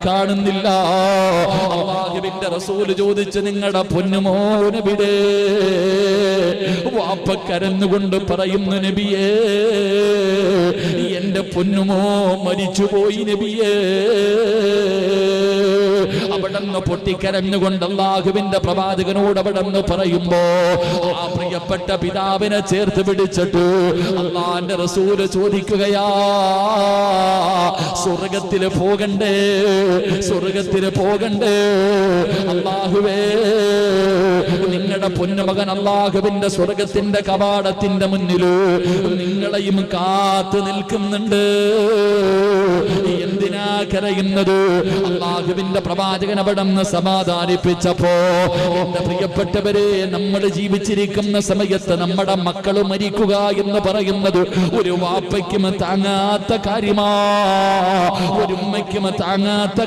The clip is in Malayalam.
കാണുന്നില്ല. അല്ലാഹുവിന്റെ റസൂൽ ചോദിച്ചു, നിങ്ങളുടെ പൊന്നുമോൻ എവിടെ? വാപ്പ കരഞ്ഞുകൊണ്ട് പറയുന്നു, നബിയേ, എന്റെ പൊന്നുമോ മരിച്ചുപോയി നബിയേ. അവിടെന്ന് പൊട്ടിക്കരഞ്ഞുകൊണ്ട് അല്ലാഹുവിന്റെ പ്രവാചകനോട് അവിടെന്ന് പറയുമ്പോ ആ പ്രിയപ്പെട്ട പിതാവിനെ ചേർത്ത് പിടിച്ചിട്ട് അല്ലാഹുവിന്റെ റസൂല് ചോദിക്കുകയാ, സ്വർഗത്തിൽ പോകണ്ടേ, സ്വർഗത്തിൽ പോകണ്ടേ? അല്ലാഹുവേ, നിങ്ങളുടെ പൊന്നുമകൻ അല്ലാഹുവിന്റെ സ്വർഗത്തിന്റെ കവാടത്തിന്റെ മുന്നിൽ നിങ്ങളെയും കാത്തു നിൽക്കുന്നുണ്ട്. എന്തിനാ കരയുന്നത്? അല്ലാഹുവിന്റെ പ്രവാചകൻ അവിടെന്ന് സമാധാനിപ്പിച്ചപ്പോ, എന്റെ പ്രിയപ്പെട്ടവരെ, നമ്മൾ ജീവിച്ചിരിക്കുന്ന സമയത്ത് നമ്മുടെ മക്കൾ മരിക്കുക എന്ന് പറയുന്നത് ഒരു വാപ്പയ്ക്കും താങ്ങാത്ത കാര്യമാ, ഒരു ഉമ്മയ്ക്കും താങ്ങാത്ത